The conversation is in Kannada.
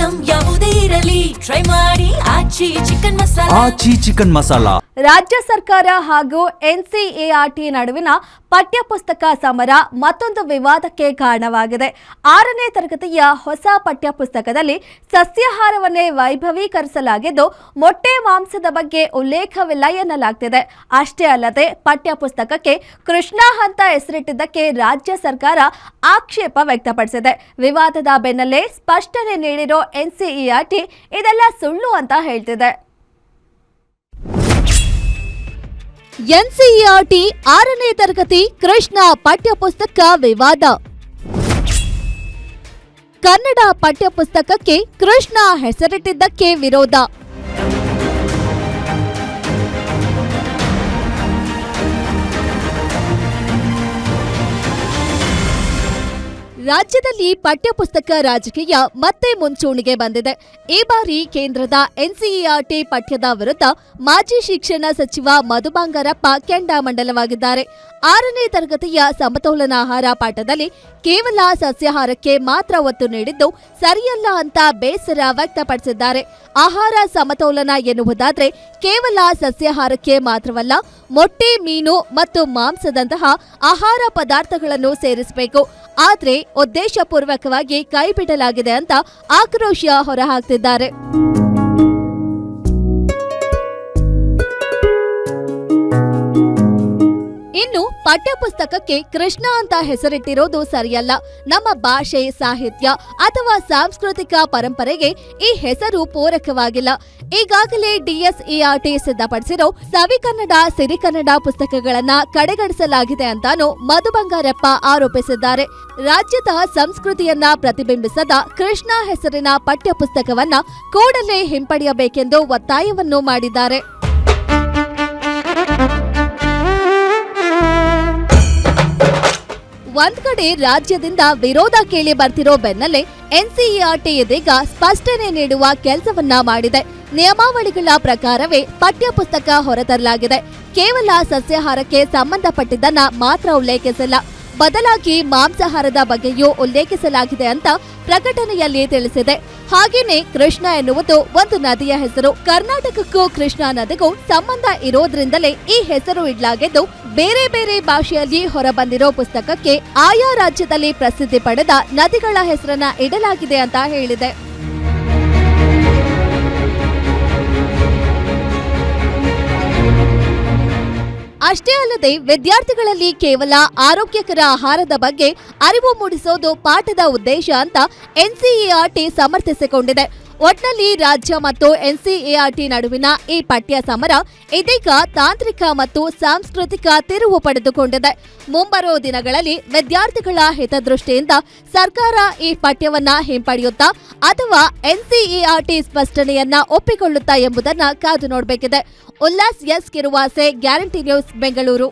ಐಟಂ ಯಾವುದೇ ಇರಲಿ ಟ್ರೈ ಮಾಡಿ ಆಚಿ ಚಿಕನ್ ಮಸಾಲಾ. ರಾಜ್ಯ ಸರ್ಕಾರ ಹಾಗೂ ಎನ್ಸಿಇಆರ್ಟಿ ನಡುವಿನ ಪಠ್ಯಪುಸ್ತಕ ಸಮರ ಮತ್ತೊಂದು ವಿವಾದಕ್ಕೆ ಕಾರಣವಾಗಿದೆ. 6ನೇ ತರಗತಿಯ ಹೊಸ ಪಠ್ಯಪುಸ್ತಕದಲ್ಲಿ ಸಸ್ಯಾಹಾರವನ್ನೇ ವೈಭವೀಕರಿಸಲಾಗಿದ್ದು ಮೊಟ್ಟೆ ಮಾಂಸದ ಬಗ್ಗೆ ಉಲ್ಲೇಖವಿಲ್ಲ ಎನ್ನಲಾಗ್ತಿದೆ. ಅಷ್ಟೇ ಅಲ್ಲದೆ ಪಠ್ಯಪುಸ್ತಕಕ್ಕೆ ಕೃಷ್ಣ ಅಂತ ಹೆಸರಿಟ್ಟಿದ್ದಕ್ಕೆ ರಾಜ್ಯ ಸರ್ಕಾರ ಆಕ್ಷೇಪ ವ್ಯಕ್ತಪಡಿಸಿದೆ. ವಿವಾದದ ಬೆನ್ನಲ್ಲೇ ಸ್ಪಷ್ಟನೆ ನೀಡಿರೋ ಎನ್ಸಿಇಆರ್ಟಿ ಇದೆಲ್ಲ ಸುಳ್ಳು ಅಂತ ಹೇಳ್ತಿದೆ. ಎನ್ಸಿಇಆರ್ಟಿ 6ನೇ ತರಗತಿ ಕೃಷ್ಣ ಪಠ್ಯಪುಸ್ತಕ ವಿವಾದ. ಕನ್ನಡ ಪಠ್ಯಪುಸ್ತಕಕ್ಕೆ ಕೃಷ್ಣ ಹೆಸರಿಟ್ಟಿದ್ದಕ್ಕೆ ವಿರೋಧ. ರಾಜ್ಯದಲ್ಲಿ ಪಠ್ಯಪುಸ್ತಕ ರಾಜಕೀಯ ಮತ್ತೆ ಮುಂಚೂಣಿಗೆ ಬಂದಿದೆ. ಈ ಬಾರಿ ಕೇಂದ್ರದ ಎನ್ಸಿಇಆರ್ಟಿ ಪಠ್ಯದ ವಿರುದ್ಧ ಮಾಜಿ ಶಿಕ್ಷಣ ಸಚಿವ ಮಧು ಬಂಗಾರಪ್ಪ ಕೆಂಡಾಮಂಡಲವಾಗಿದ್ದಾರೆ. 6ನೇ ತರಗತಿಯ ಸಮತೋಲನ ಆಹಾರ ಪಾಠದಲ್ಲಿ ಕೇವಲ ಸಸ್ಯಾಹಾರಕ್ಕೆ ಮಾತ್ರ ಒತ್ತು ನೀಡಿದ್ದು ಸರಿಯಲ್ಲ ಅಂತ ಬೇಸರ ವ್ಯಕ್ತಪಡಿಸಿದ್ದಾರೆ. ಆಹಾರ ಸಮತೋಲನ ಎನ್ನುವುದಾದ್ರೆ ಕೇವಲ ಸಸ್ಯಾಹಾರಕ್ಕೆ ಮಾತ್ರವಲ್ಲ, ಮೊಟ್ಟೆ, ಮೀನು ಮತ್ತು ಮಾಂಸದಂತಹ ಆಹಾರ ಪದಾರ್ಥಗಳನ್ನು ಸೇರಿಸಬೇಕು. ಆದ್ರೆ ಉದ್ದೇಶಪೂರ್ವಕವಾಗಿ ಕೈಬಿಡಲಾಗಿದೆ ಅಂತ ಆಕ್ರೋಶ ಹೊರಹಾಕ್ತಿದ್ದಾರೆ. ಇನ್ನು ಪಠ್ಯಪುಸ್ತಕಕ್ಕೆ ಕೃಷ್ಣ ಅಂತ ಹೆಸರಿಟ್ಟಿರೋದು ಸರಿಯಲ್ಲ. ನಮ್ಮ ಭಾಷೆ, ಸಾಹಿತ್ಯ ಅಥವಾ ಸಾಂಸ್ಕೃತಿಕ ಪರಂಪರೆಗೆ ಈ ಹೆಸರು ಪೂರಕವಾಗಿಲ್ಲ. ಈಗಾಗಲೇ ಡಿಎಸ್ಇಆರ್ಟಿ ಸಿದ್ಧಪಡಿಸಿರೋ ಸವಿಕನ್ನಡ, ಸಿರಿಕನ್ನಡ ಪುಸ್ತಕಗಳನ್ನ ಕಡೆಗಣಿಸಲಾಗಿದೆ ಅಂತಾನೂ ಮಧು ಬಂಗಾರಪ್ಪ ಆರೋಪಿಸಿದ್ದಾರೆ. ರಾಜ್ಯದ ಸಂಸ್ಕೃತಿಯನ್ನ ಪ್ರತಿಬಿಂಬಿಸದ ಕೃಷ್ಣ ಹೆಸರಿನ ಪಠ್ಯಪುಸ್ತಕವನ್ನ ಕೂಡಲೇ ಹಿಂಪಡೆಯಬೇಕೆಂದು ಒತ್ತಾಯವನ್ನು ಮಾಡಿದ್ದಾರೆ. ಒಂದ್ ಕಡೆ ರಾಜ್ಯದಿಂದ ವಿರೋಧ ಕೇಳಿ ಬರ್ತಿರೋ ಬೆನ್ನಲ್ಲೇ ಎನ್ಸಿಇಆರ್ಟಿ ಇದೀಗ ಸ್ಪಷ್ಟನೆ ನೀಡುವ ಕೆಲಸವನ್ನ ಮಾಡಿದೆ. ನಿಯಮಾವಳಿಗಳ ಪ್ರಕಾರವೇ ಪಠ್ಯಪುಸ್ತಕ ಹೊರತರಲಾಗಿದೆ. ಕೇವಲ ಸಸ್ಯಾಹಾರಕ್ಕೆ ಸಂಬಂಧಪಟ್ಟಿದ್ದನ್ನ ಮಾತ್ರ ಉಲ್ಲೇಖಿಸಿಲ್ಲ, ಬದಲಾಗಿ ಮಾಂಸಾಹಾರದ ಬಗ್ಗೆಯೂ ಉಲ್ಲೇಖಿಸಲಾಗಿದೆ ಅಂತ ಪ್ರಕಟಣೆಯಲ್ಲಿ ತಿಳಿಸಿದೆ. ಹಾಗೇನೆ ಕೃಷ್ಣ ಎನ್ನುವುದು ಒಂದು ನದಿಯ ಹೆಸರು. ಕರ್ನಾಟಕಕ್ಕೂ ಕೃಷ್ಣಾ ನದಿಗೂ ಸಂಬಂಧ ಇರೋದ್ರಿಂದಲೇ ಈ ಹೆಸರು ಇಡಲಾಗಿದ್ದು, ಬೇರೆ ಬೇರೆ ಭಾಷೆಯಲ್ಲಿ ಹೊರಬಂದಿರೋ ಪುಸ್ತಕಕ್ಕೆ ಆಯಾ ರಾಜ್ಯದಲ್ಲಿ ಪ್ರಸಿದ್ಧಿ ಪಡೆದ ನದಿಗಳ ಹೆಸರನ್ನ ಇಡಲಾಗಿದೆ ಅಂತ ಹೇಳಿದೆ. ಅಷ್ಟೇ ಅಲ್ಲದೆ ವಿದ್ಯಾರ್ಥಿಗಳಲ್ಲಿ ಕೇವಲ ಆರೋಗ್ಯಕರ ಆಹಾರದ ಬಗ್ಗೆ ಅರಿವು ಮೂಡಿಸೋದು ಪಾಠದ ಉದ್ದೇಶ ಅಂತ ಎನ್ಸಿಇಆರ್ಟಿ ಸಮರ್ಥಿಸಿಕೊಂಡಿದೆ. ಒಟ್ನಲ್ಲಿ ರಾಜ್ಯ ಮತ್ತು ಎನ್ಸಿಇಆರ್ಟಿ ನಡುವಿನ ಈ ಪಠ್ಯ ಸಮರ ಇದೀಗ ತಾಂತ್ರಿಕ ಮತ್ತು ಸಾಂಸ್ಕೃತಿಕ ತಿರುವು ಪಡೆದುಕೊಂಡಿದೆ. ಮುಂಬರುವ ದಿನಗಳಲ್ಲಿ ವಿದ್ಯಾರ್ಥಿಗಳ ಹಿತದೃಷ್ಟಿಯಿಂದ ಸರ್ಕಾರ ಈ ಪಠ್ಯವನ್ನ ಹಿಂಪಡೆಯುತ್ತಾ ಅಥವಾ ಎನ್ಸಿಇಆರ್ಟಿ ಸ್ಪಷ್ಟನೆಯನ್ನ ಒಪ್ಪಿಕೊಳ್ಳುತ್ತಾ ಎಂಬುದನ್ನ ಕಾದು ನೋಡಬೇಕಿದೆ. Ullas S Kiruvase, guarantee news, Bengaluru.